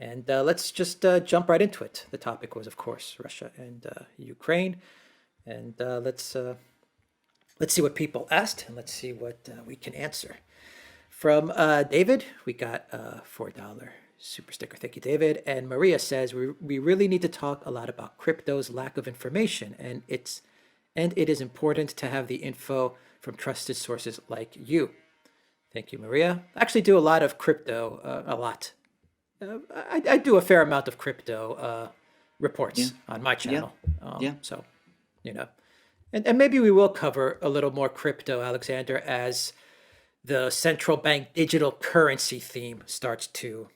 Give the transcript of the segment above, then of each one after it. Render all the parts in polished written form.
And let's just jump right into it. The topic was, of course, Russia and Ukraine. And let's see what people asked, and let's see what we can answer. From David, we got a $4 super sticker. Thank you, David. And Maria says we really need to talk a lot about crypto's lack of information, and it is important to have the info from trusted sources like you. Thank you, Maria. I actually do a lot of crypto, a lot. I do a fair amount of crypto reports on my channel. So, you know, and maybe we will cover a little more crypto, Alexander, as the central bank digital currency theme starts to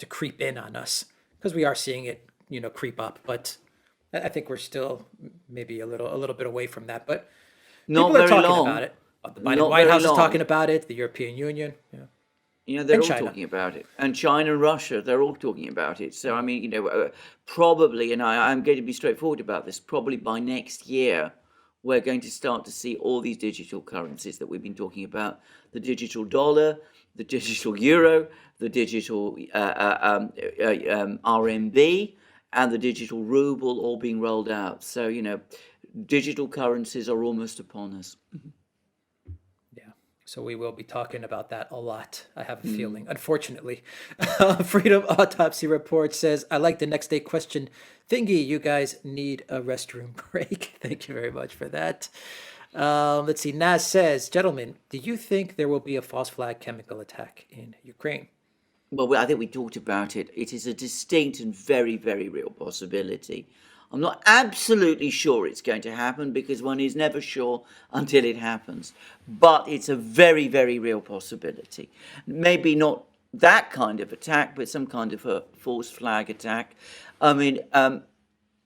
creep in on us, because we are seeing it, creep up. But I think we're still maybe a little bit away from that. But Not people are very talking long. about it. The Biden Not White very House is long. talking about it. The European Union. They're And all China. talking about it. And China and Russia, they're all talking about it. So, I mean, probably, and I'm going to be straightforward about this, probably by next year, we're going to start to see all these digital currencies that we've been talking about: the digital dollar, the digital euro, the digital RMB, and the digital ruble all being rolled out. So, digital currencies are almost upon us. Yeah. So we will be talking about that a lot, I have a feeling, unfortunately. Freedom Autopsy Report says, I like the next day question thingy. You guys need a restroom break. Thank you very much for that. Let's see. Naz says, gentlemen, do you think there will be a false flag chemical attack in Ukraine? Well, I think we talked about it. It is a distinct and very, very real possibility. I'm not absolutely sure it's going to happen, because one is never sure until it happens. But it's a very, very real possibility. Maybe not that kind of attack, but some kind of a false flag attack. I mean,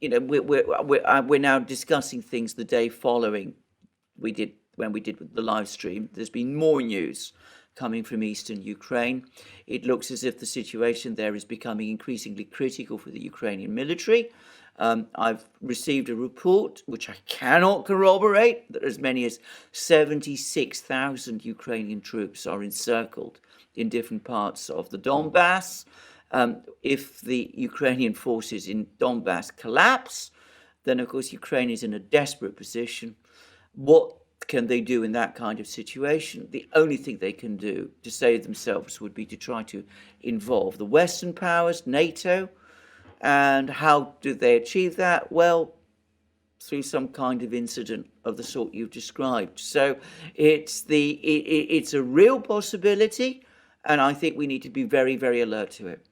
we're now discussing things the day following when we did the live stream. There's been more news coming from eastern Ukraine. It looks as if the situation there is becoming increasingly critical for the Ukrainian military. I've received a report, which I cannot corroborate, that as many as 76,000 Ukrainian troops are encircled in different parts of the Donbass. If the Ukrainian forces in Donbass collapse, then of course Ukraine is in a desperate position. What can they do in that kind of situation? The only thing they can do to save themselves would be to try to involve the Western powers, NATO. And how do they achieve that? Well, through some kind of incident of the sort you've described. So it's a real possibility, and I think we need to be very, very alert to it.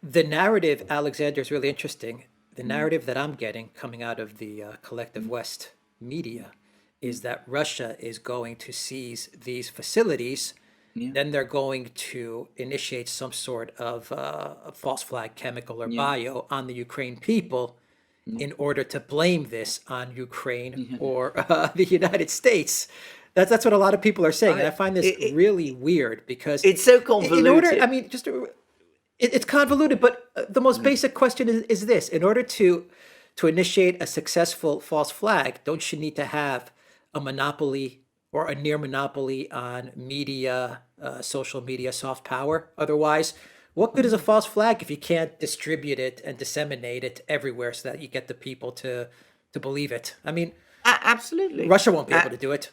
The narrative, Alexander, is really interesting. The narrative that I'm getting coming out of the Collective West media is that Russia is going to seize these facilities. Then they're going to initiate some sort of a false flag chemical or bio on the Ukraine people in order to blame this on Ukraine or the United States. That's what a lot of people are saying. And I find this really weird, because it's so convoluted. In order, I mean, it's convoluted, but the most basic question is this. In order to initiate a successful false flag, don't you need to have a monopoly or a near monopoly on media, social media, soft power? Otherwise, what good is a false flag if you can't distribute it and disseminate it everywhere so that you get the people to believe it? I mean, absolutely. Russia won't be able to do it.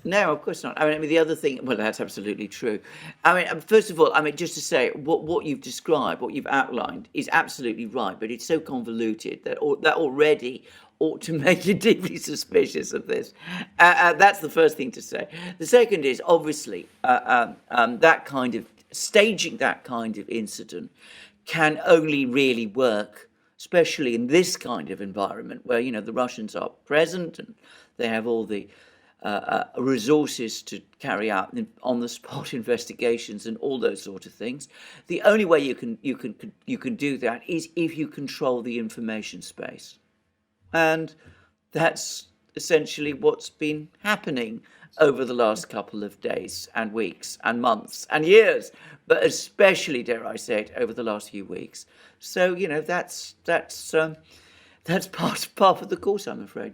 No, of course not. I mean, the other thing, well, that's absolutely true. I mean, first of all, just to say, what you've described, what you've outlined is absolutely right, but it's so convoluted that already ought to make you deeply suspicious of this. That's the first thing to say. The second is, obviously, that kind of staging that kind of incident can only really work, especially in this kind of environment where, the Russians are present and they have all the resources to carry out on-the-spot investigations and all those sort of things. The only way you can do that is if you control the information space. And that's essentially what's been happening over the last couple of days and weeks and months and years, but especially, dare I say it, over the last few weeks. So, that's part of the course, I'm afraid.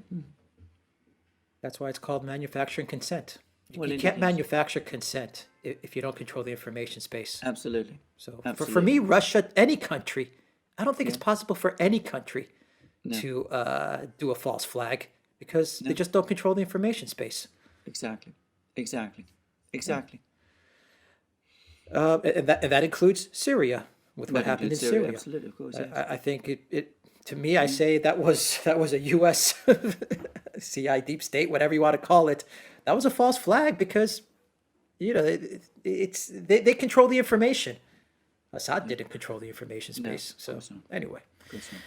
That's why it's called manufacturing consent. Well, You can't manufacture consent if you don't control the information space. Absolutely. So for Absolutely. me, Russia, any country, I don't think it's Yeah. possible for any country No. to do a false flag because they No. just don't control the information space. Exactly. Exactly. Exactly. And that includes Syria with what That happened in includes Syria. Syria. Absolutely. Of course. Yes. I think it to me, I say that was a U.S. CI deep state, whatever you want to call it. That was a false flag because they control the information. Assad didn't control the information space. of So course not. anyway, Of course not.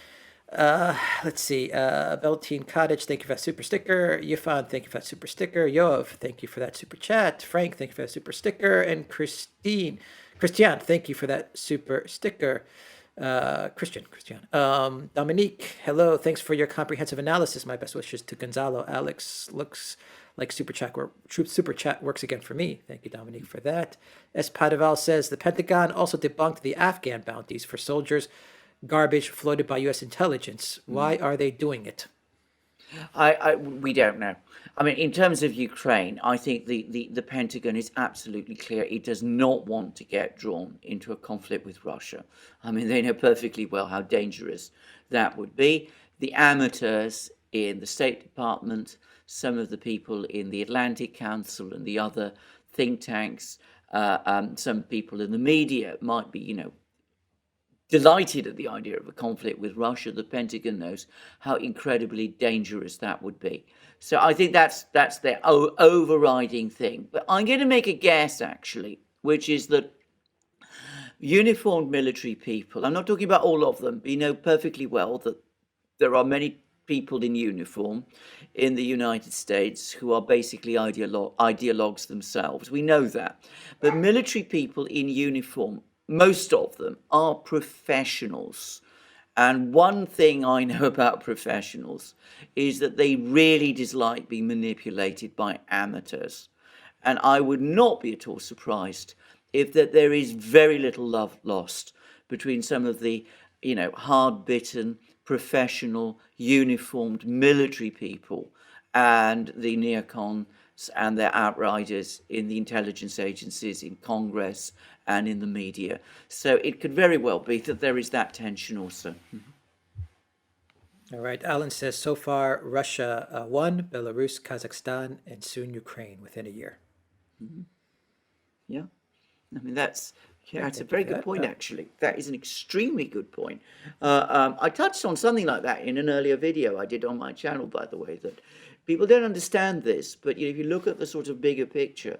let's see. Beltine Cottage, thank you for that super sticker. Yifan, thank you for that super sticker. Yov, thank you for that super chat. Frank, thank you for that super sticker. And Christian, thank you for that super sticker. Christian. Dominique, hello. Thanks for your comprehensive analysis. My best wishes to Gonzalo. Alex, looks like super chat works again for me. Thank you, Dominique, for that. S. Padaval says the Pentagon also debunked the Afghan bounties for soldiers, garbage floated by U.S. intelligence. Why are they doing it? We don't know. I mean, in terms of Ukraine, I think the Pentagon is absolutely clear. It does not want to get drawn into a conflict with Russia. I mean, they know perfectly well how dangerous that would be. The amateurs in the State Department, some of the people in the Atlantic Council and the other think tanks, some people in the media might be, delighted at the idea of a conflict with Russia. The Pentagon knows how incredibly dangerous that would be. So I think that's their overriding thing. But I'm going to make a guess, actually, which is that uniformed military people, I'm not talking about all of them, but you know perfectly well that there are many people in uniform in the United States who are basically ideologues themselves. We know that. But military people in uniform, most of them are professionals. And one thing I know about professionals is that they really dislike being manipulated by amateurs. And I would not be at all surprised if that there is very little love lost between some of the, hard-bitten, professional, uniformed military people and the neocons and their outriders in the intelligence agencies, in Congress, and in the media. So it could very well be that there is that tension also. All right. Alan says, so far, Russia won, Belarus, Kazakhstan, and soon Ukraine within a year. Yeah. I mean, that's a very good point, actually. That is an extremely good point. I touched on something like that in an earlier video I did on my channel, by the way, that people don't understand this, but if you look at the sort of bigger picture,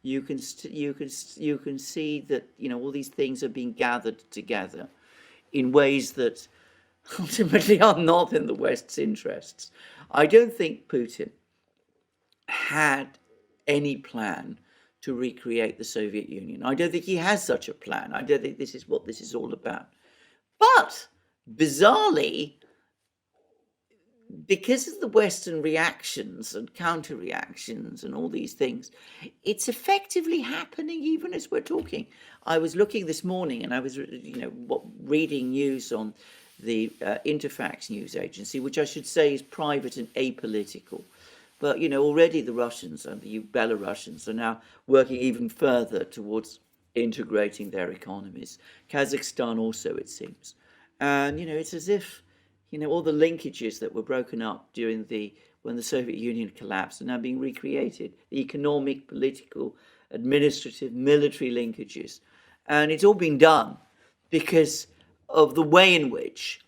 you can see that all these things are being gathered together in ways that ultimately are not in the West's interests. I don't think Putin had any plan to recreate the Soviet Union. I don't think he has such a plan. I don't think this is what this is all about. But bizarrely, because of the Western reactions and counter-reactions and all these things, it's effectively happening even as we're talking. I was looking this morning and I was, reading news on the Interfax news agency, which I should say is private and apolitical. But, already the Russians and the Belarusians are now working even further towards integrating their economies. Kazakhstan also, it seems. And, it's as if all the linkages that were broken up when the Soviet Union collapsed are now being recreated. The economic, political, administrative, military linkages. And it's all been done because of the way in which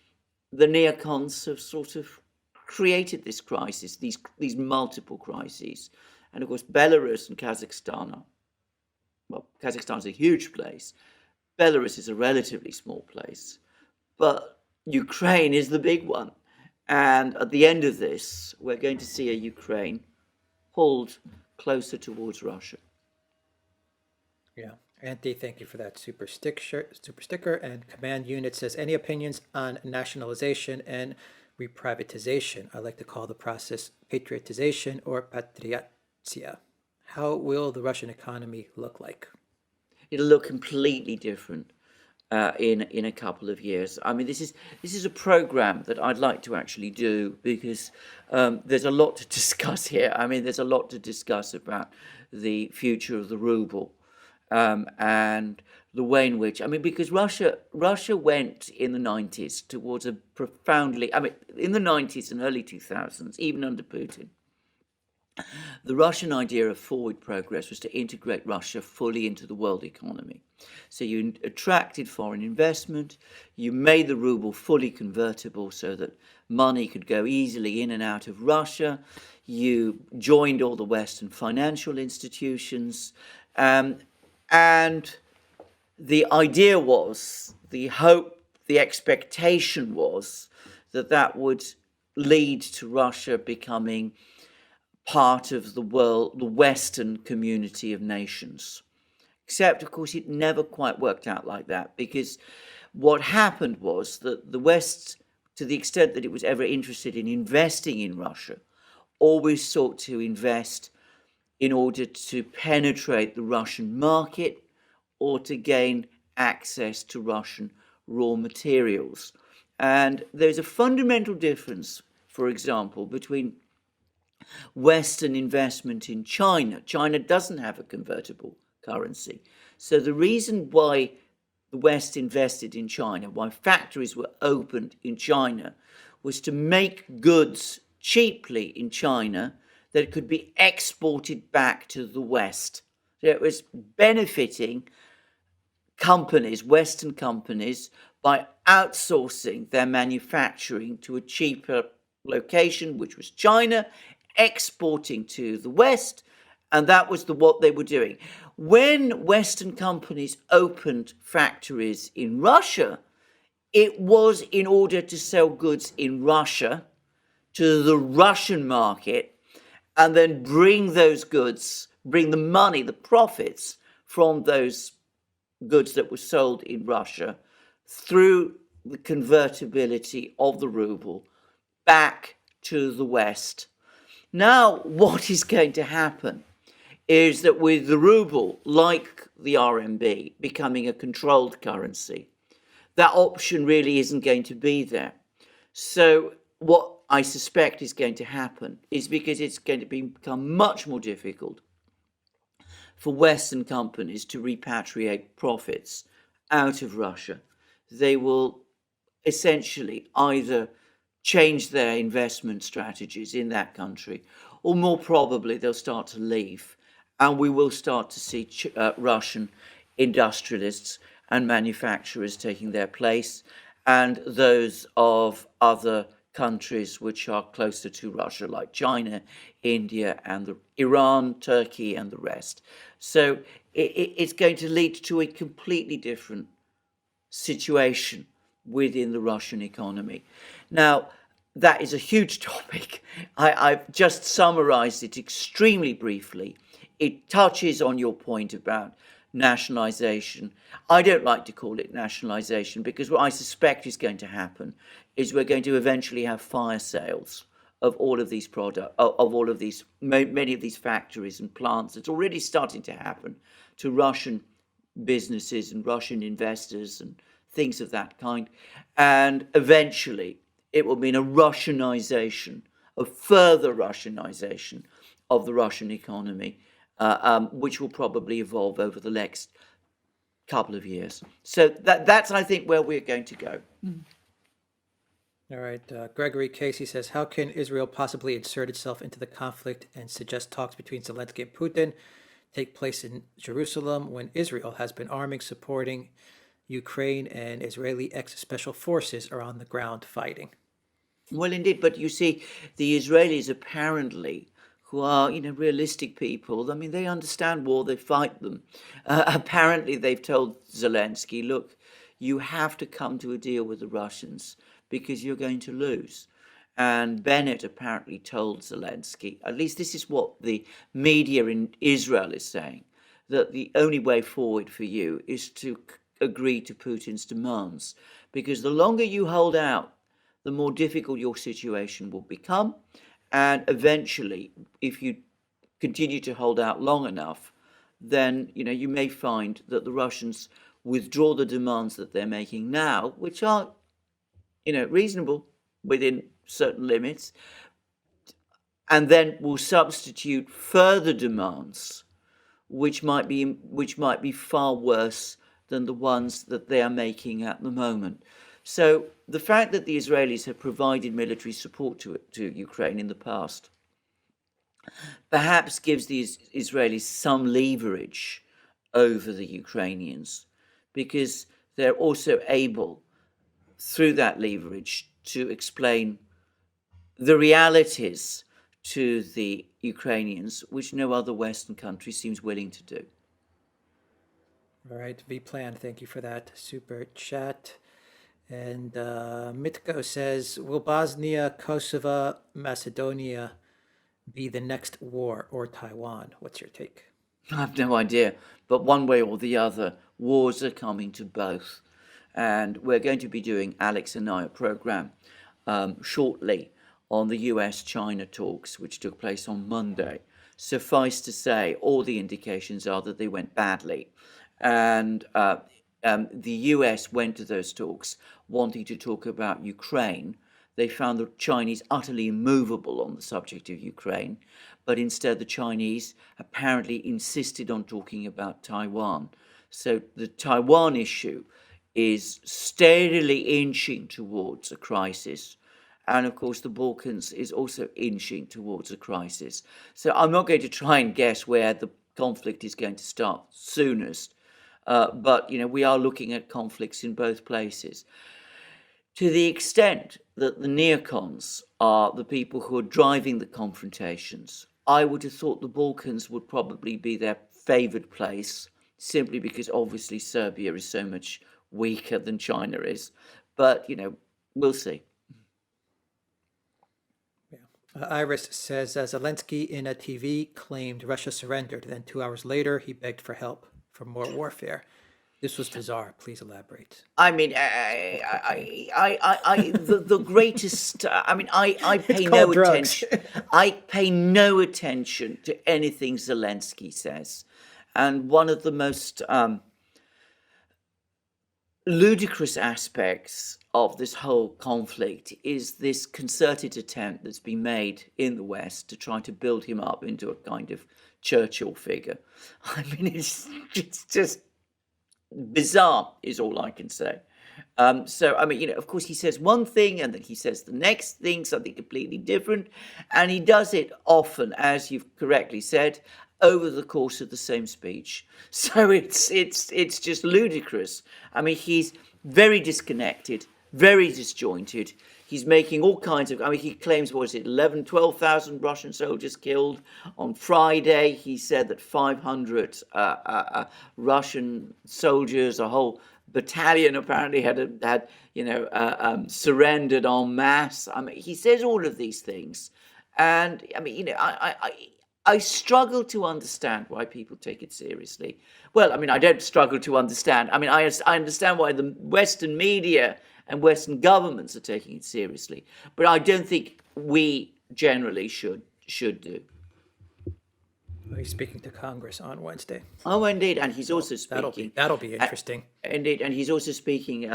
the neocons have sort of created this crisis, these multiple crises. And of course, Belarus and Kazakhstan Kazakhstan's a huge place. Belarus is a relatively small place. But Ukraine is the big one. And at the end of this, we're going to see a Ukraine pulled closer towards Russia. Yeah. Andy, thank you for that super sticker. And Command Unit says, any opinions on nationalization and reprivatization? I like to call the process patriotization or patriatia. How will the Russian economy look like? It'll look completely different in a couple of years. I mean, this is a program that I'd like to actually do because there's a lot to discuss here. I mean, there's a lot to discuss about the future of the ruble and the way in which, I mean, because Russia went in the 90s towards a profoundly, I mean, in the 90s and early 2000s, even under Putin, the Russian idea of forward progress was to integrate Russia fully into the world economy. So you attracted foreign investment, you made the ruble fully convertible so that money could go easily in and out of Russia, you joined all the Western financial institutions, and the idea was, the hope, the expectation was that that would lead to Russia becoming part of the world, the Western community of nations. Except, of course, it never quite worked out like that, because what happened was that the West, to the extent that it was ever interested in investing in Russia, always sought to invest in order to penetrate the Russian market or to gain access to Russian raw materials. And there's a fundamental difference, for example, between Western investment in China. China doesn't have a convertible currency. So the reason why the West invested in China, why factories were opened in China, was to make goods cheaply in China that could be exported back to the West. So it was benefiting companies, Western companies, by outsourcing their manufacturing to a cheaper location, which was China, exporting to the West, and that was what they were doing. When Western companies opened factories in Russia, it was in order to sell goods in Russia to the Russian market, and then bring those goods, bring the money, the profits from those goods that were sold in Russia through the convertibility of the ruble back to the West. Now, what is going to happen is that with the ruble, like the RMB, becoming a controlled currency, that option really isn't going to be there. So what I suspect is going to happen is, because it's going to become much more difficult for Western companies to repatriate profits out of Russia, they will essentially either change their investment strategies in that country, or more probably they'll start to leave, and we will start to see Russian industrialists and manufacturers taking their place, and those of other countries which are closer to Russia, like China, India, and Iran, Turkey, and the rest. So it's going to lead to a completely different situation within the Russian economy. Now, that is a huge topic. I've just summarized it extremely briefly. It touches on your point about nationalization. I don't like to call it nationalization, because what I suspect is going to happen is we're going to eventually have fire sales of all of these products, of all of these, many of these factories and plants. It's already starting to happen to Russian businesses and Russian investors and things of that kind. And eventually it will mean a Russianization, a further Russianization of the Russian economy, which will probably evolve over the next couple of years. So that's, I think, where we're going to go. All right. Gregory Casey says, how can Israel possibly insert itself into the conflict and suggest talks between Zelensky and Putin take place in Jerusalem when Israel has been arming, supporting Ukraine, and Israeli ex-special forces are on the ground fighting? Well, indeed. But you see, the Israelis apparently, who are, realistic people, I mean, they understand war, they fight them. Apparently, they've told Zelensky, look, you have to come to a deal with the Russians because you're going to lose. And Bennett apparently told Zelensky, at least this is what the media in Israel is saying, that the only way forward for you is to agree to Putin's demands, because the longer you hold out, the more difficult your situation will become. And eventually, if you continue to hold out long enough, then you may find that the Russians withdraw the demands that they're making now, which are reasonable within certain limits, and then will substitute further demands which might be far worse than the ones that they are making at the moment. So the fact that the Israelis have provided military support to Ukraine in the past perhaps gives the Israelis some leverage over the Ukrainians, because they're also able, through that leverage, to explain the realities to the Ukrainians, which no other Western country seems willing to do. All right, V-Plan, thank you for that super chat. And Mitko says, will Bosnia, Kosovo, Macedonia be the next war, or Taiwan? What's your take? I have no idea, but one way or the other, wars are coming to both. And we're going to be doing, Alex and I, a program shortly on the US-China talks, which took place on Monday. Suffice to say, all the indications are that they went badly. And the US went to those talks wanting to talk about Ukraine. They found the Chinese utterly immovable on the subject of Ukraine, but instead the Chinese apparently insisted on talking about Taiwan. So the Taiwan issue is steadily inching towards a crisis. And of course, the Balkans is also inching towards a crisis. So I'm not going to try and guess where the conflict is going to start soonest. But, we are looking at conflicts in both places. To the extent that the neocons are the people who are driving the confrontations, I would have thought the Balkans would probably be their favoured place, simply because obviously Serbia is so much weaker than China is. But, we'll see. Iris says, Zelensky in a TV claimed Russia surrendered. Then 2 hours later, he begged for help for more warfare. This was bizarre. Please elaborate. I mean, the greatest. I pay no attention. I pay no attention to anything Zelensky says, and one of the most ludicrous aspects of this whole conflict is this concerted attempt that's been made in the West to try to build him up into a kind of Churchill figure. I mean, it's just bizarre is all I can say. Of course, he says one thing and then he says the next thing, something completely different. And he does it often, as you've correctly said, over the course of the same speech. So it's just ludicrous. I mean, he's very disconnected, very disjointed. He's making all kinds of, he claims, 12,000 Russian soldiers killed. On Friday, he said that 500 Russian soldiers, a whole battalion apparently had surrendered en masse. He says all of these things. And, I struggle to understand why people take it seriously. Well, I don't struggle to understand. I understand why the Western media and Western governments are taking it seriously, but I don't think we generally should do. Well, he's speaking to Congress on Wednesday. Oh, indeed, and he's also speaking. That'll be interesting. Indeed, and he's also speaking,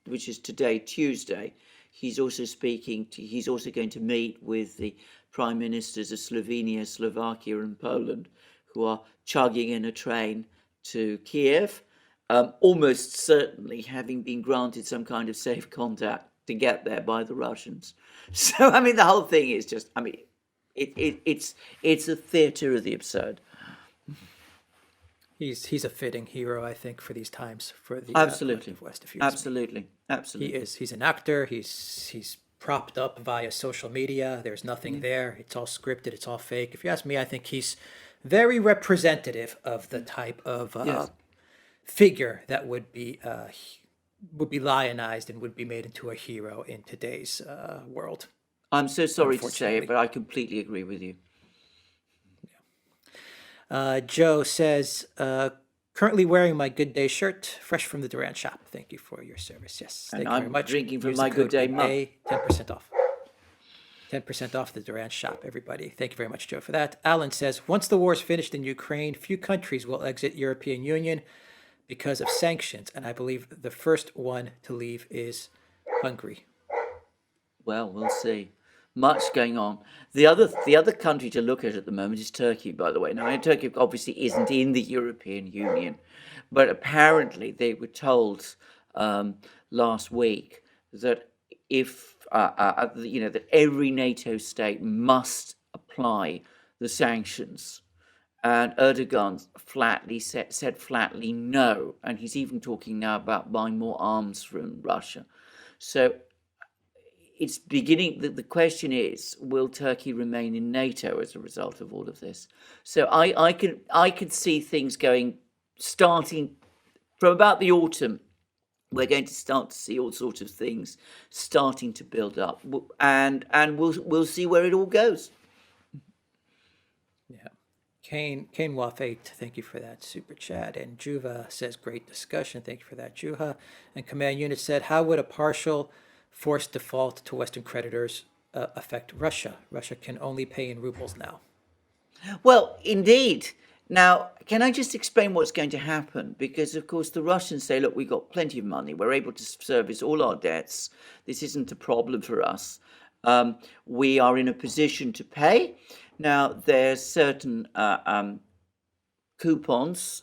which is today, Tuesday. He's also going to meet with the prime ministers of Slovenia, Slovakia, and Poland, who are chugging in a train to Kiev. Almost certainly having been granted some kind of safe contact to get there by the Russians. So, the whole thing is just, it's a theatre of the absurd. He's a fitting hero, I think, for these times, for the absolutely West. Absolutely. He is. He's an actor. He's propped up via social media. There's nothing there. It's all scripted. It's all fake. If you ask me, I think he's very representative of the type of figure that would be lionized and would be made into a hero in today's world. I'm so sorry to say it, but I completely agree with you. Joe says, currently wearing my Good Day shirt, fresh from the Duran shop. Thank you for your service. Yes, thank you very much. Drinking from Use my the Good code Day mug. 10% off. 10% off the Duran shop, everybody. Thank you very much, Joe, for that. Alan says, once the war is finished in Ukraine, few countries will exit European Union because of sanctions, and I believe the first one to leave is Hungary. Well, we'll see. much going on. The other country to look at the moment is Turkey, by the way. Now, Turkey obviously isn't in the European Union, but apparently they were told last week that if that every NATO state must apply the sanctions, and Erdogan said flatly no, and he's even talking now about buying more arms from Russia. So it's beginning. The question is, will Turkey remain in NATO as a result of all of this? So I could see things starting from about the autumn. We're going to start to see all sorts of things starting to build up, and we'll see where it all goes. Yeah. Kane Waff 8, thank you for that super chat. And Juva says, great discussion. Thank you for that, Juha. And Command Unit said, how would a partial forced default to Western creditors affect Russia? Russia can only pay in rubles now. Well, indeed. Now, can I just explain what's going to happen? Because, of course, the Russians say, look, we've got plenty of money. We're able to service all our debts. This isn't a problem for us. We are in a position to pay. Now, there's certain coupons,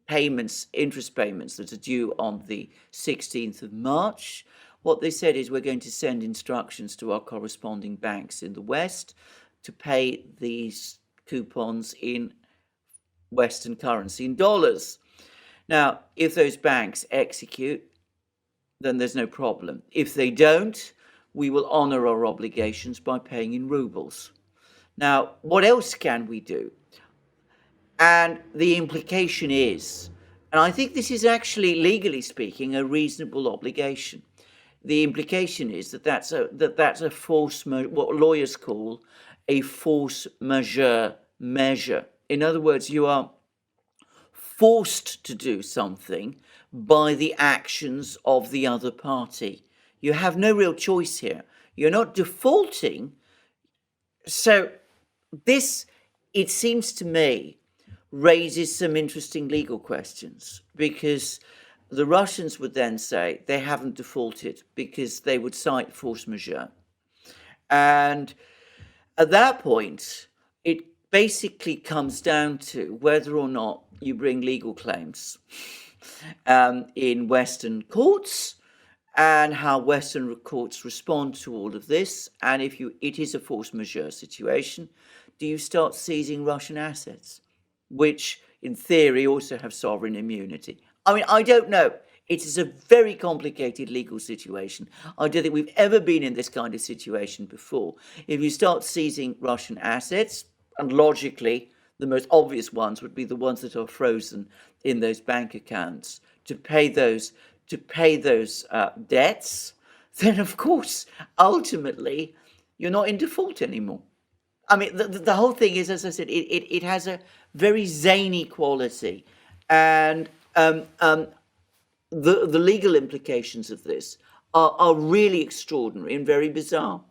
payments, interest payments that are due on the 16th of March. What they said is we're going to send instructions to our corresponding banks in the West to pay these coupons in Western currency, in dollars. Now, if those banks execute, then there's no problem. If they don't, we will honor our obligations by paying in rubles. Now, what else can we do? And the implication is, and I think this is actually, legally speaking, a reasonable obligation. The implication is that's a force, what lawyers call a force majeure measure. In other words, you are forced to do something by the actions of the other party. You have no real choice here. You're not defaulting. So this, it seems to me, raises some interesting legal questions, because the Russians would then say they haven't defaulted because they would cite force majeure. And at that point, it basically comes down to whether or not you bring legal claims in Western courts, and how Western courts respond to all of this. And if it is a force majeure situation, do you start seizing Russian assets, which in theory also have sovereign immunity? I mean, I don't know. It is a very complicated legal situation. I don't think we've ever been in this kind of situation before. If you start seizing Russian assets, and logically, the most obvious ones would be the ones that are frozen in those bank accounts to pay those debts, then of course, ultimately, you're not in default anymore. I mean, the whole thing is, as I said, it has a very zany quality, and the legal implications of this are really extraordinary and very bizarre.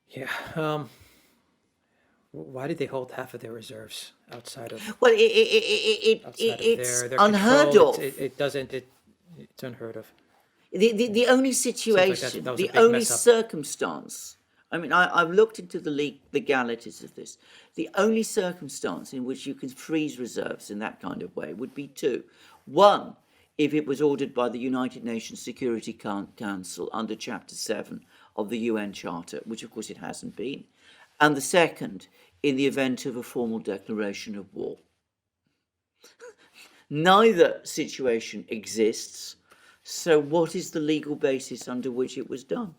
Yeah. Why did they hold half of their reserves outside of? Well, Outside it's of their unheard control? of. It's unheard of. The only situation, that was a the big only mess up. circumstance, I mean, I've looked into the legalities of this. The only circumstance in which you can freeze reserves in that kind of way would be two. One, if it was ordered by the United Nations Security Council under Chapter 7 of the UN Charter, which of course it hasn't been. And the second, in the event of a formal declaration of war. Neither situation exists. So what is the legal basis under which it was done?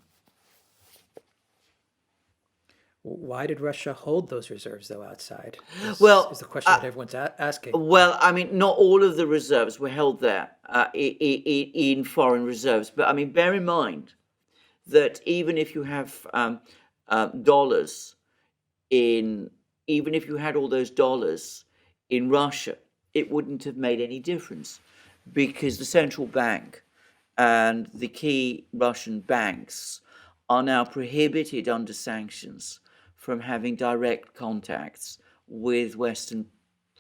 Why did Russia hold those reserves, though, outside? Is the question that everyone's asking. Well, I mean, not all of the reserves were held there in foreign reserves. But I mean, bear in mind that even if you have dollars even if you had all those dollars in Russia, it wouldn't have made any difference, because the central bank and the key Russian banks are now prohibited under sanctions from having direct contacts with Western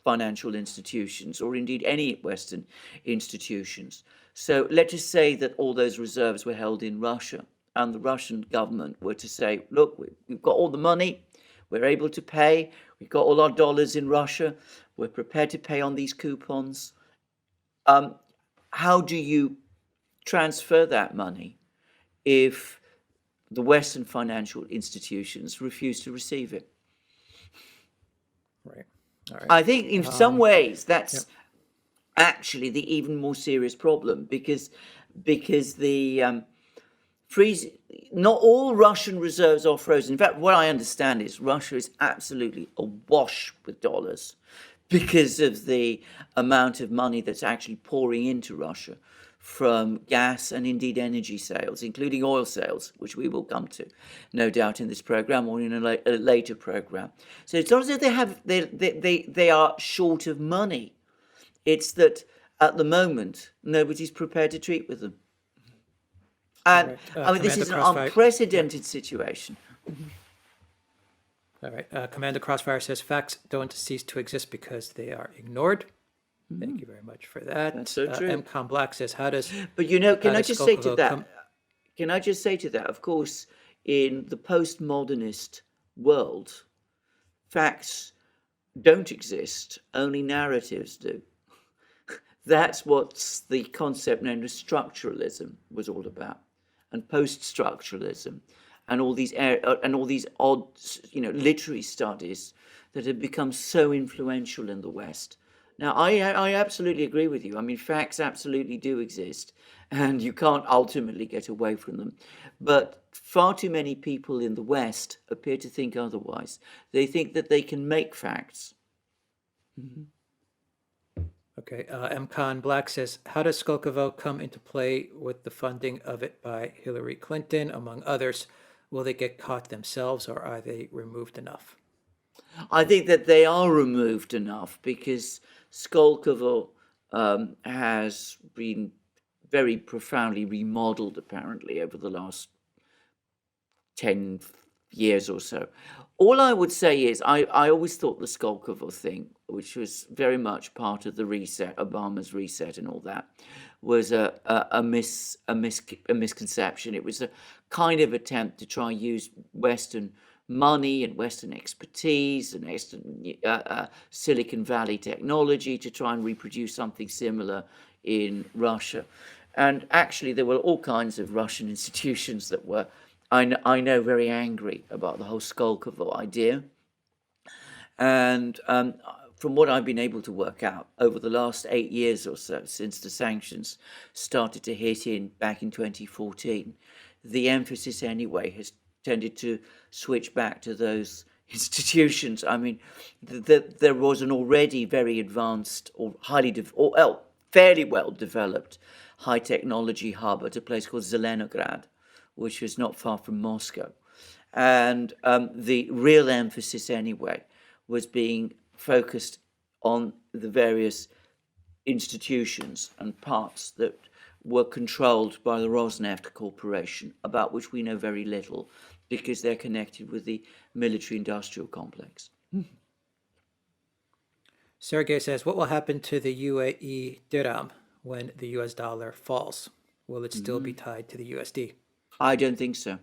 financial institutions, or indeed any Western institutions. So let's just say that all those reserves were held in Russia. and the Russian government were to say, look, we've got all the money, we're able to pay, we've got all our dollars in Russia, we're prepared to pay on these coupons, how do you transfer that money if the Western financial institutions refuse to receive it? Right. All right. I think in some ways that's actually the even more serious problem, because the freeze, not all Russian reserves are frozen. In fact, what I understand is Russia is absolutely awash with dollars because of the amount of money that's actually pouring into Russia from gas and indeed energy sales, including oil sales, which we will come to, no doubt, in this program or in a later program. So it's not as if they are short of money. It's that at the moment nobody's prepared to treat with them, and Right. I mean this is an Crossfire. unprecedented situation. All right. Commander Crossfire says facts don't cease to exist because they are ignored. Thank you very much for that. That's so true. MCOM Black says, how does But can I does just say to Skolkovo that? come- Can I just say to that? Of course, in the postmodernist world, facts don't exist; only narratives do. That's what the concept known as structuralism was all about, and post-structuralism, and all these odd, literary studies that have become so influential in the West. Now, I absolutely agree with you. I mean, facts absolutely do exist, and you can't ultimately get away from them. But far too many people in the West appear to think otherwise. They think that they can make facts. Okay. MCON Black says, how does Skolkovo come into play with the funding of it by Hillary Clinton, among others? Will they get caught themselves, or are they removed enough? I think that they are removed enough because Skolkovo has been very profoundly remodeled, apparently, over the last 10 years or so. All I would say is I always thought the Skolkovo thing, which was very much part of the reset, Obama's reset and all that, was a misconception. It was a kind of attempt to try and use Western money and Western expertise and Western Silicon Valley technology to try and reproduce something similar in Russia. And actually, there were all kinds of Russian institutions that were, I know, very angry about the whole Skolkovo idea. And from what I've been able to work out over the last 8 years or so, since the sanctions started to hit in back in 2014, the emphasis anyway has tended to switch back to those institutions. I mean, there was an already very advanced or fairly well developed high technology hub at a place called Zelenograd, which was not far from Moscow. And the real emphasis anyway was being focused on the various institutions and parts that were controlled by the Rosneft Corporation, about which we know very little because they're connected with the military-industrial complex. Sergey says, what will happen to the UAE dirham when the US dollar falls? Will it still be tied to the USD? I don't think so.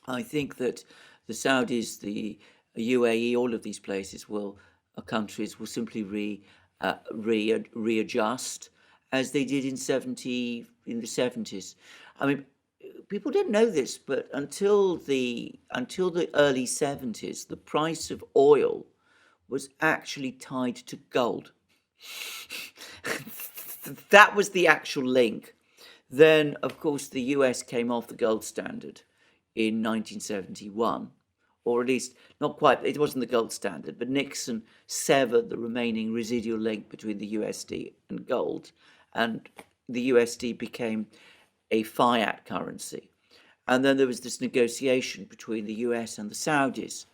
I think that the Saudis, the UAE, all of these countries will simply readjust as they did in the 70s. I mean, people don't know this, but until the early 70s, the price of oil was actually tied to gold. That was the actual link. Then, of course, the US came off the gold standard in 1971, or at least not quite, it wasn't the gold standard, but Nixon severed the remaining residual link between the USD and gold, and the USD became a fiat currency. And then there was this negotiation between the US and the Saudis,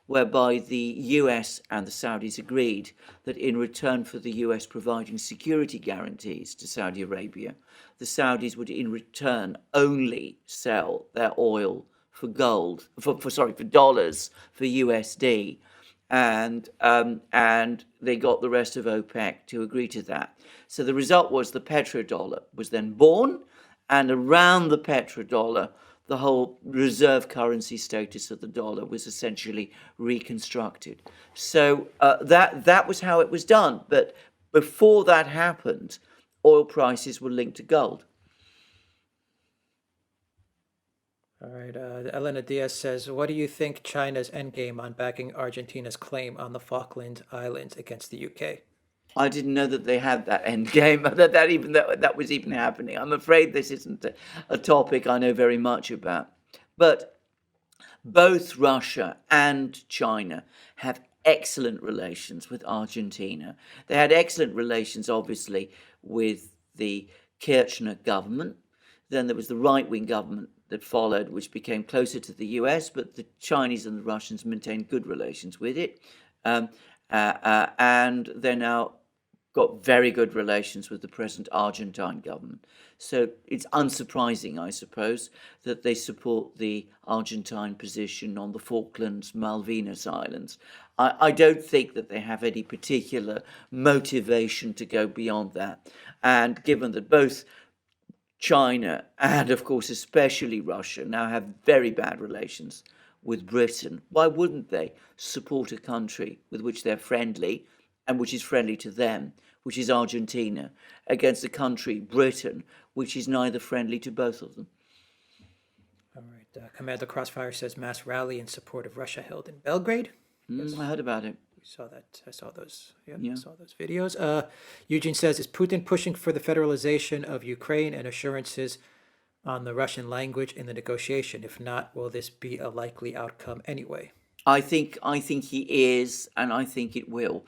whereby the US and the Saudis agreed that in return for the US providing security guarantees to Saudi Arabia, the Saudis would in return only sell their oil for dollars, for USD, and they got the rest of OPEC to agree to that. So the result was the petrodollar was then born, and around the petrodollar, the whole reserve currency status of the dollar was essentially reconstructed. So that was how it was done. But before that happened, oil prices were linked to gold. All right. Elena Diaz says, what do you think China's endgame on backing Argentina's claim on the Falkland Islands against the UK? I didn't know that they had that end game, that was even happening. I'm afraid this isn't a topic I know very much about. But both Russia and China have excellent relations with Argentina. They had excellent relations, obviously, with the Kirchner government. Then there was the right-wing government that followed, which became closer to the US, but the Chinese and the Russians maintained good relations with it. And they're now got very good relations with the present Argentine government. So it's unsurprising, I suppose, that they support the Argentine position on the Falklands, Malvinas Islands. I don't think that they have any particular motivation to go beyond that. And given that both China and, of course, especially Russia now have very bad relations with Britain, why wouldn't they support a country with which they're friendly and which is friendly to them, which is Argentina, against a country, Britain, which is neither friendly to both of them? All right. Commander Crossfire says mass rally in support of Russia held in Belgrade. I heard about it. We saw that. I saw those. Yeah. I saw those videos. Eugene says, is Putin pushing for the federalization of Ukraine and assurances on the Russian language in the negotiation? If not, will this be a likely outcome anyway? I think he is, and I think it will.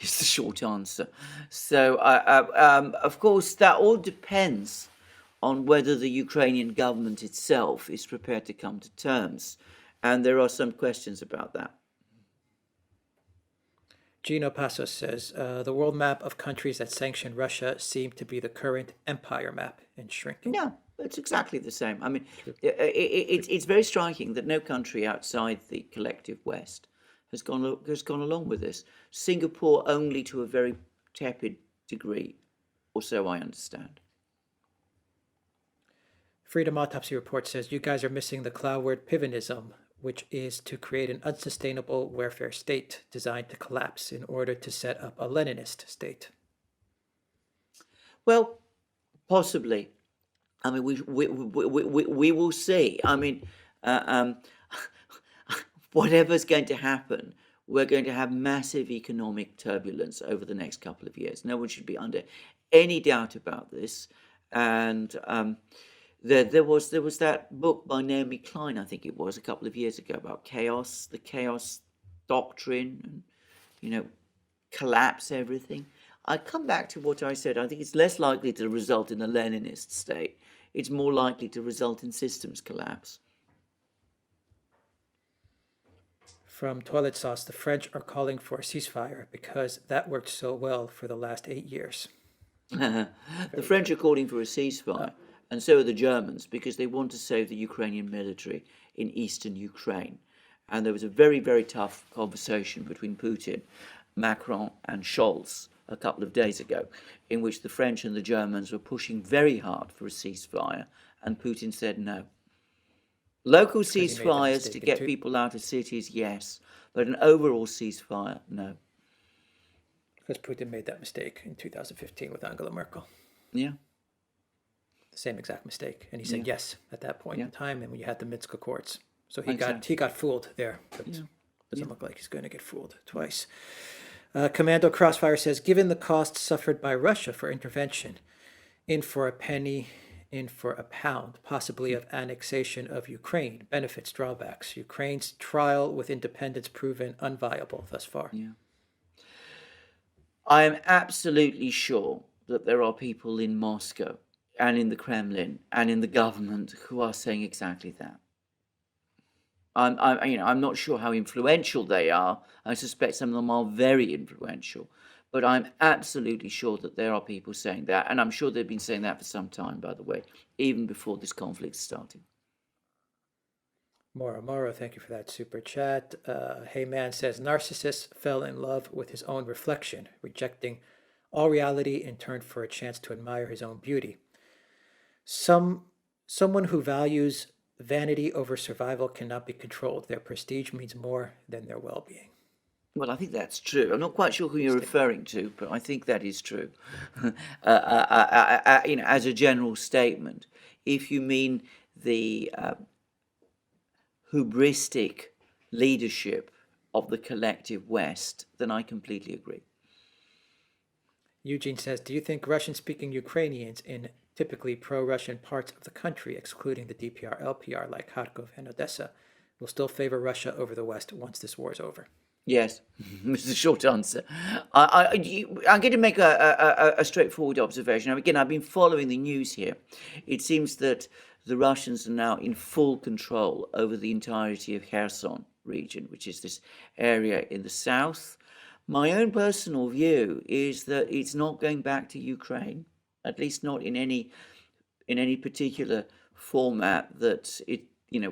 Is the short answer. So, of course, that all depends on whether the Ukrainian government itself is prepared to come to terms, and there are some questions about that. Gino Passos says, the world map of countries that sanction Russia seem to be the current empire map in shrinking. No, it's exactly the same. I mean, it's very striking that no country outside the collective West has gone along with this. Singapore only to a very tepid degree, or so I understand. Freedom Autopsy Report says, you guys are missing the cloud word pivonism, which is to create an unsustainable welfare state designed to collapse in order to set up a Leninist state. Well, possibly. I mean, we will see. I mean, whatever's going to happen, we're going to have massive economic turbulence over the next couple of years. No one should be under any doubt about this. And there was that book by Naomi Klein, I think it was, a couple of years ago, about chaos, the chaos doctrine, and collapse everything. I come back to what I said. I think it's less likely to result in a Leninist state. It's more likely to result in systems collapse. From Toilet Sauce, the French are calling for a ceasefire because that worked so well for the last 8 years. The French are calling for a ceasefire, and so are the Germans, because they want to save the Ukrainian military in eastern Ukraine. And there was a very, very tough conversation between Putin, Macron, and Scholz a couple of days ago, in which the French and the Germans were pushing very hard for a ceasefire, and Putin said no. Local ceasefires to get people out of cities, yes, but an overall ceasefire, no. Because Putin made that mistake in 2015 with Angela Merkel. Yeah. The same exact mistake. And he said yes at that point in time, and when you had the Minsk Accords. So he got fooled there. But doesn't look like he's going to get fooled twice. Commando Crossfire says, given the costs suffered by Russia for intervention, in for a penny, in for a pound, possibly of annexation of Ukraine, benefits, drawbacks, Ukraine's trial with independence proven unviable thus far. Yeah. I am absolutely sure that there are people in Moscow and in the Kremlin and in the government who are saying exactly that. I'm not sure how influential they are. I suspect some of them are very influential, but I'm absolutely sure that there are people saying that, and I'm sure they've been saying that for some time, by the way, even before this conflict started. Moro, thank you for that super chat. Hey Man says, narcissist fell in love with his own reflection, rejecting all reality in turn for a chance to admire his own beauty. Someone who values vanity over survival cannot be controlled. Their prestige means more than their well-being. Well, I think that's true. I'm not quite sure who you're referring to, but I think that is true. As a general statement, if you mean the hubristic leadership of the collective West, then I completely agree. Eugene says, do you think Russian-speaking Ukrainians in typically pro-Russian parts of the country, excluding the DPR, LPR, like Kharkov and Odessa, will still favor Russia over the West once this war is over? Yes, it's the short answer. I'm going to make a straightforward observation. Again, I've been following the news here. It seems that the Russians are now in full control over the entirety of Kherson region, which is this area in the south. My own personal view is that it's not going back to Ukraine, at least not in any particular format that it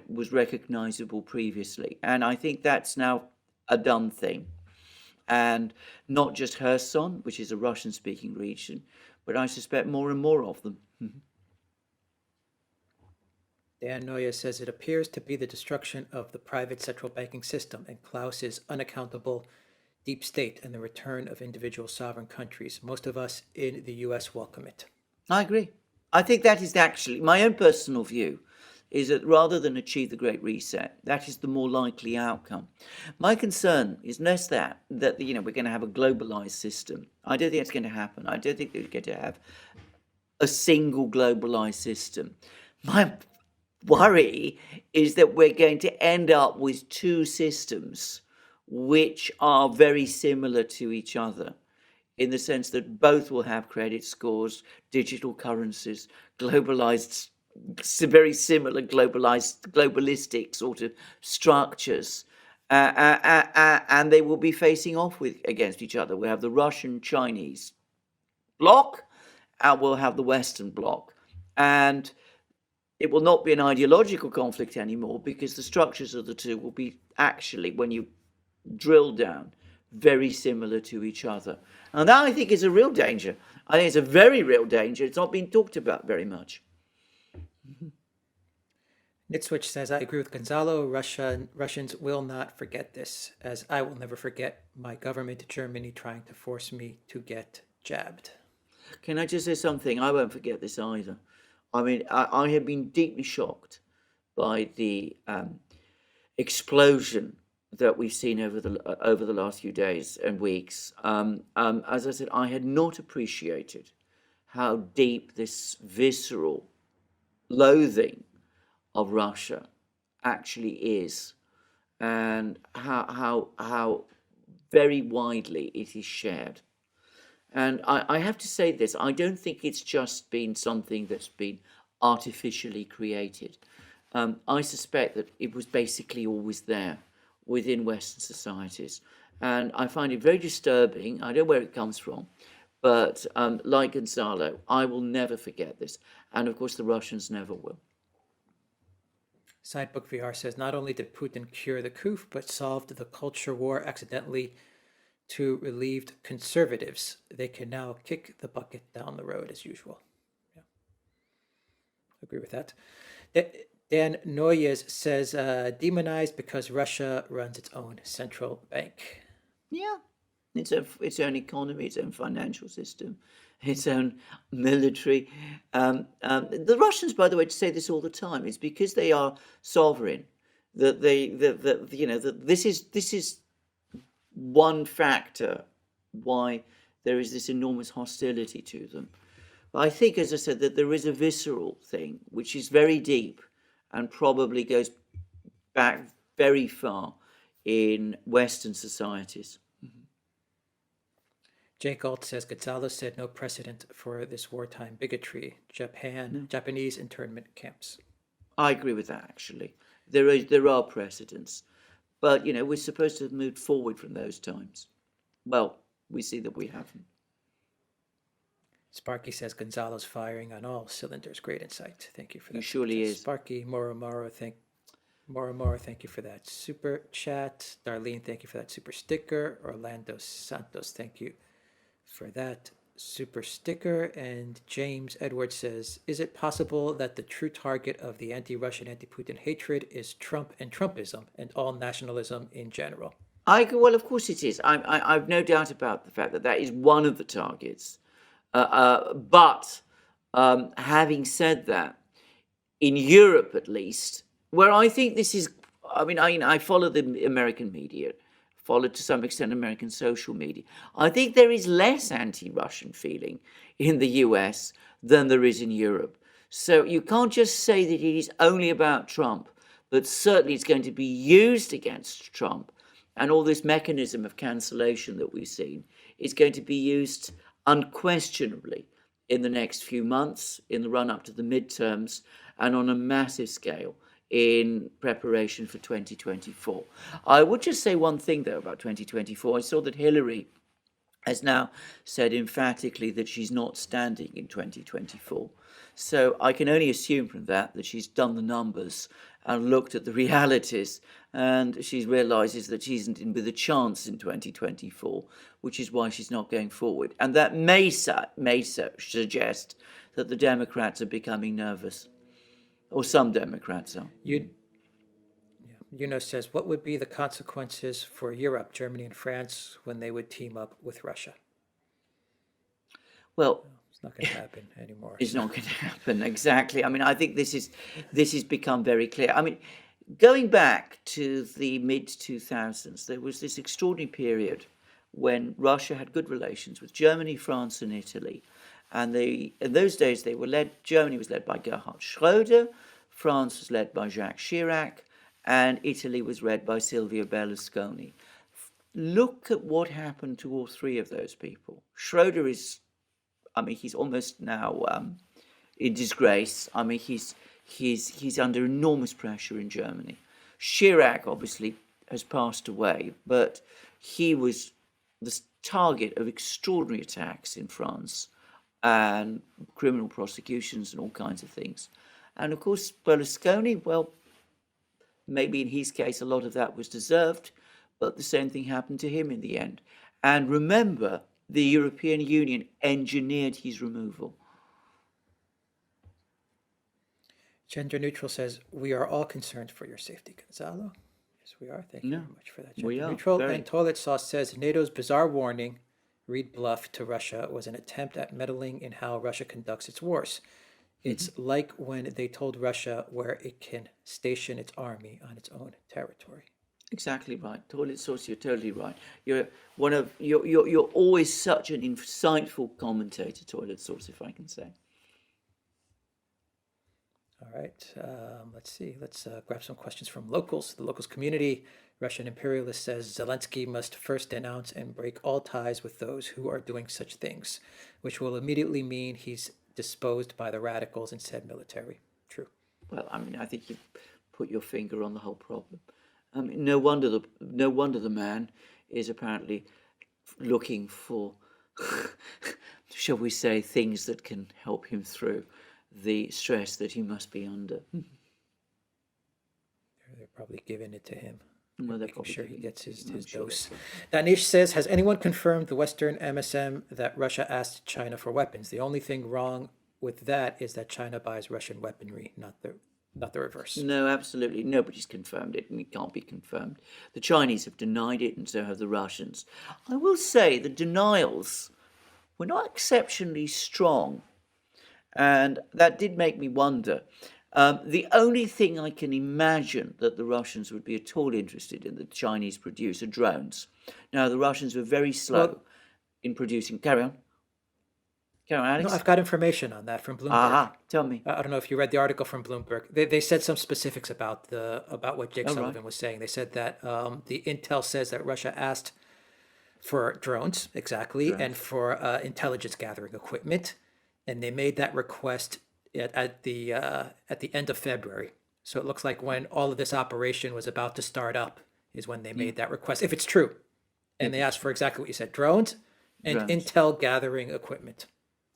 was recognizable previously. And I think that's now a done thing. And not just Kherson, which is a Russian-speaking region, but I suspect more and more of them. Dan Noya says it appears to be the destruction of the private central banking system and Klaus's unaccountable deep state and the return of individual sovereign countries. Most of us in the US welcome it. I agree. I think that is actually my own personal view, is that rather than achieve the Great Reset, that is the more likely outcome. My concern is less that we're going to have a globalized system. I don't think that's going to happen. I don't think we're going to have a single globalized system. My worry is that we're going to end up with two systems which are very similar to each other, in the sense that both will have credit scores, digital currencies, globalized, very similar globalistic sort of structures, and they will be facing off against each other. We have the Russian-Chinese bloc, and we'll have the Western bloc, and it will not be an ideological conflict anymore, because the structures of the two will be actually, when you drill down, very similar to each other. And that, I think, is a real danger. I think it's a very real danger. It's not being talked about very much. Nitswitch says, I agree with Gonzalo. Russians will not forget this, as I will never forget my government in Germany trying to force me to get jabbed. Can I just say something? I won't forget this either. I mean, I have been deeply shocked by the explosion that we've seen over the last few days and weeks. As I said, I had not appreciated how deep this visceral loathing of Russia actually is, and how very widely it is shared. And I have to say this, I don't think it's just been something that's been artificially created. I suspect that it was basically always there within Western societies. And I find it very disturbing. I don't know where it comes from, but like Gonzalo, I will never forget this. And of course, the Russians never will. Sidebook VR says, not only did Putin cure the coup, but solved the culture war accidentally to relieved conservatives. They can now kick the bucket down the road as usual. Yeah, agree with that. Dan Noyes says, demonized because Russia runs its own central bank. Yeah, its own economy, its own financial system, its own military. The Russians, by the way, say this all the time. It's because they are sovereign that this is one factor why there is this enormous hostility to them. But I think, as I said, that there is a visceral thing which is very deep and probably goes back very far in Western societies. Jake Alt says, Gonzalo said no precedent for this wartime bigotry. Japanese internment camps. I agree with that, actually. There are precedents. But, we're supposed to have moved forward from those times. Well, we see that we haven't. Sparky says Gonzalo's firing on all cylinders. Great insight. Thank you for that. He surely is. Sparky, Moro, thank you for that super chat. Darlene, thank you for that super sticker. Orlando Santos, thank you for that super sticker. And James Edwards says, is it possible that the true target of the anti-Russian, anti-Putin hatred is Trump and Trumpism and all nationalism in general? Well, of course it is. I've no doubt about the fact that that is one of the targets. But having said that, in Europe at least, where I think this is, I follow the American media, follow to some extent American social media. I think there is less anti-Russian feeling in the US than there is in Europe. So you can't just say that it is only about Trump, but certainly it's going to be used against Trump. And all this mechanism of cancellation that we've seen is going to be used unquestionably in the next few months, in the run-up to the midterms, and on a massive scale in preparation for 2024. I would just say one thing, though, about 2024. I saw that Hillary has now said emphatically that she's not standing in 2024. So I can only assume from that she's done the numbers and looked at the realities, and she realises that she isn't in with a chance in 2024, which is why she's not going forward. And that may suggest that the Democrats are becoming nervous, or some Democrats are. Yuno says, what would be the consequences for Europe, Germany and France, when they would team up with Russia? Well, it's not going to happen anymore. It's not going to happen, exactly. I think this has become very clear. Going back to the mid-2000s, there was this extraordinary period when Russia had good relations with Germany, France and Italy. And in those days, Germany was led by Gerhard Schröder, France was led by Jacques Chirac, and Italy was led by Silvio Berlusconi. Look at what happened to all three of those people. Schröder he's almost now in disgrace. He's under enormous pressure in Germany. Chirac obviously has passed away, but he was the target of extraordinary attacks in France and criminal prosecutions and all kinds of things. And of course, Berlusconi, well, maybe in his case, a lot of that was deserved, but the same thing happened to him in the end. And remember, the European Union engineered his removal. Gender Neutral says, we are all concerned for your safety, Gonzalo. Yes, we are. Thank you very much for that. Gender Neutral. And Toilet Sauce says, NATO's bizarre warning, read bluff, to Russia was an attempt at meddling in how Russia conducts its wars. It's like when they told Russia where it can station its army on its own territory. Exactly right, Toilet Sauce. You're totally right. You're always such an insightful commentator, Toilet Sauce, if I can say. All right. Let's see. Let's grab some questions from locals. The locals community. Russian imperialist says Zelensky must first denounce and break all ties with those who are doing such things, which will immediately mean he's disposed by the radicals and said military. True. Well, I think you put your finger on the whole problem. No wonder the man is apparently looking for, shall we say, things that can help him through the stress that he must be under. They're probably giving it to him. Well, they're making sure he gets his sure dose. Danish says, has anyone confirmed the Western MSM that Russia asked China for weapons? The only thing wrong with that is that China buys Russian weaponry, not the reverse. No, absolutely. Nobody's confirmed it, and it can't be confirmed. The Chinese have denied it, and so have the Russians. I will say the denials were not exceptionally strong, and that did make me wonder. The only thing I can imagine that the Russians would be at all interested in that the Chinese produce are drones. Now, the Russians were very slow in producing. Carry on, Alex. No, I've got information on that from Bloomberg. Aha, tell me. I don't know if you read the article from Bloomberg. They said some specifics about what Jake Sullivan was saying. They said that the intel says that Russia asked for drones, exactly, and for intelligence gathering equipment, and they made that request at the end of February. So it looks like when all of this operation was about to start up is when they made that request, if it's true. And they asked for exactly what you said, drones and intel gathering equipment.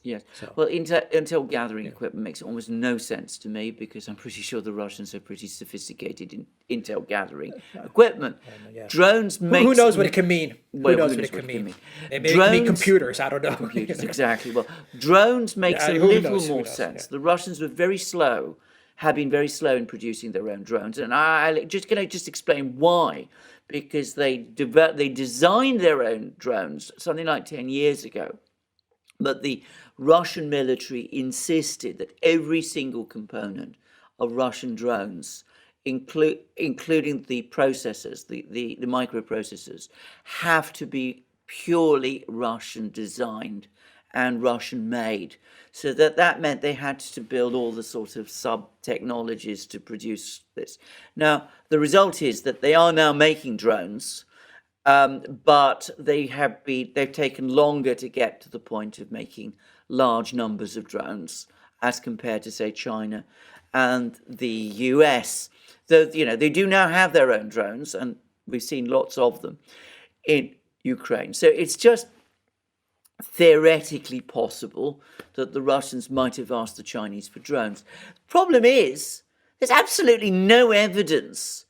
Yes. So Well, intel gathering equipment makes almost no sense to me because I'm pretty sure the Russians are pretty sophisticated in intel gathering equipment. yeah. Drones Who makes knows what it can mean? Who well, knows who what knows it what can it can mean? mean. Maybe it can mean Drones, computers. I don't know. computers, exactly. Well, drones makes Yeah, a who little knows? Who more knows? sense. Yeah. The Russians were very slow, have been very slow in producing their own drones, and I just can I just explain why? Because they designed their own drones something like 10 years ago. But the Russian military insisted that every single component of Russian drones, including the processors, the microprocessors, have to be purely Russian designed and Russian made. So that meant they had to build all the sort of sub technologies to produce this. Now, the result is that they are now making drones, but they've taken longer to get to the point of making large numbers of drones as compared to, say, China and the US. Though, they do now have their own drones, and we've seen lots of them in Ukraine. So it's just theoretically possible that the Russians might have asked the Chinese for drones. Problem is, there's absolutely no evidence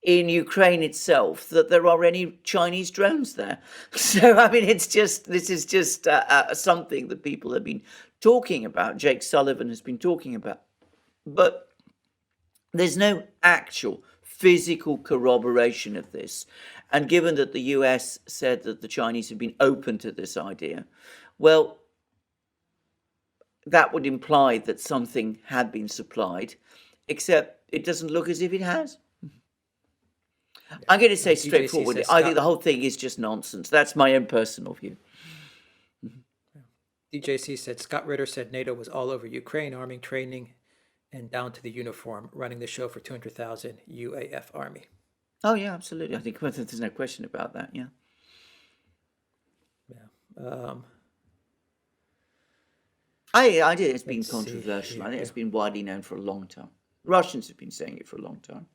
in Ukraine itself that there are any Chinese drones there. So, I mean, this is just something that people have been talking about. Jake Sullivan has been talking about. But there's no actual physical corroboration of this. And given that the US said that the Chinese have been open to this idea, well, that would imply that something had been supplied, except it doesn't look as if it has. I'm going to say straightforwardly, I think the whole thing is just nonsense. That's my own personal view. DJC said Scott Ritter said NATO was all over Ukraine, arming, training, and down to the uniform, running the show for 200,000 UAF army. Oh, yeah, absolutely. I think there's no question about that, yeah. Yeah. I think it's been controversial. I think it's been widely known for a long time. Russians have been saying it for a long time.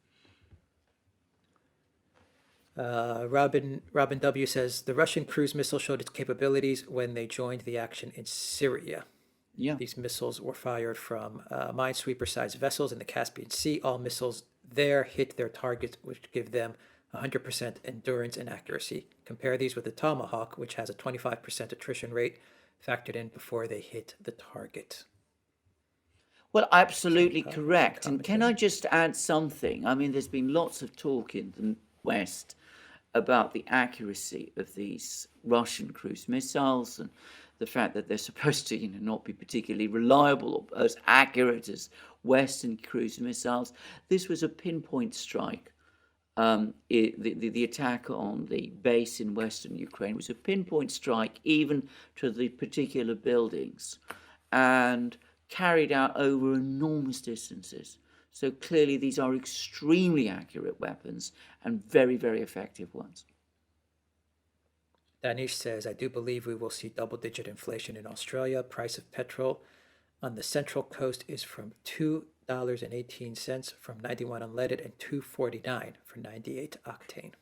Robin W says the Russian cruise missile showed its capabilities when they joined the action in Syria. Yeah. These missiles were fired from minesweeper-sized vessels in the Caspian Sea. All missiles there hit their targets, which give them 100% endurance and accuracy. Compare these with the Tomahawk, which has a 25% attrition rate factored in before they hit the target. Well, absolutely correct. And can I just add something? I mean, there's been lots of talk in the West about the accuracy of these Russian cruise missiles and the fact that they're supposed to, not be particularly reliable or as accurate as Western cruise missiles. This was a pinpoint strike. The attack on the base in Western Ukraine was a pinpoint strike, even to the particular buildings, and carried out over enormous distances. So clearly these are extremely accurate weapons and very, very effective ones. Danish says, I do believe we will see double-digit inflation in Australia. Price of petrol on the Central Coast is from $2.18 from 91 unleaded and $2.49 for 98 octane.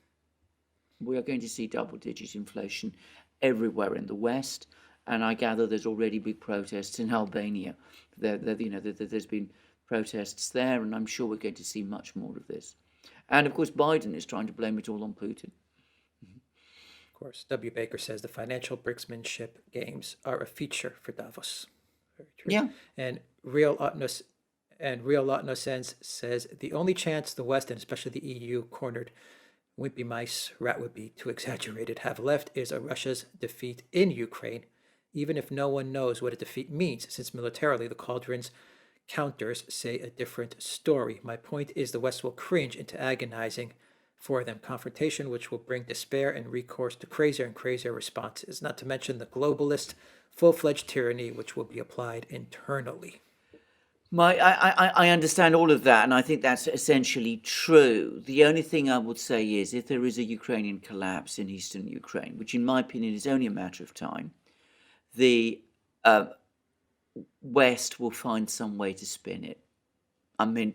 We are going to see double-digit inflation everywhere in the West, and I gather there's already big protests in Albania. There's been protests there, and I'm sure we're going to see much more of this. And of course, Biden is trying to blame it all on Putin. Of course, W. Baker says the financial brinksmanship games are a feature for Davos. Very true. Yeah. And Real Sense says the only chance the West and especially the EU cornered wimpy mice, rat would be too exaggerated, have left is a Russia's defeat in Ukraine, even if no one knows what a defeat means, since militarily the Cauldron's counters say a different story. My point is the West will cringe into agonizing for them confrontation, which will bring despair and recourse to crazier and crazier responses, not to mention the globalist full-fledged tyranny which will be applied internally. I understand all of that, and I think that's essentially true. The only thing I would say is if there is a Ukrainian collapse in eastern Ukraine, which in my opinion is only a matter of time, the West will find some way to spin it. I mean,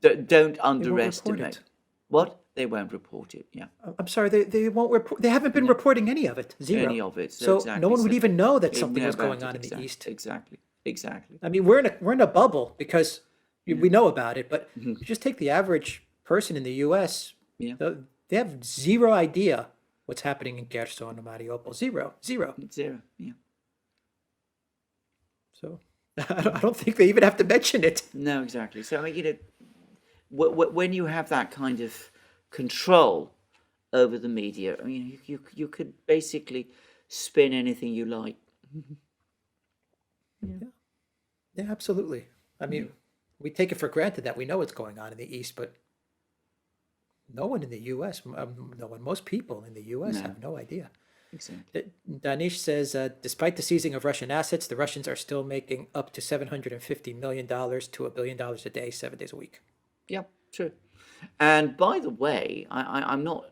don't underestimate. It. What? They won't report it. Yeah, I'm sorry, they won't report. They haven't been reporting any of it. Zero. any of it. So exactly. no one would So even know that they something know was about going it. on in the East. Exactly. Exactly. I mean, we're in a bubble because we know about it, but if you just take the average person in the U.S., Yeah. they have zero idea what's happening in Kherson or Mariupol. Zero. Zero. Yeah. So I don't think they even have to mention it. No, exactly. So I mean, when you have that kind of control over the media, I mean, you could basically spin anything you like. Yeah, absolutely. I mean, we take it for granted that we know what's going on in the East, but no one in the U.S., no one, most people in the U.S. have no idea. Exactly. Danish says, despite the seizing of Russian assets, the Russians are still making up to $750 million to $1 billion a day, 7 days a week. Yeah, true. And by the way, I'm not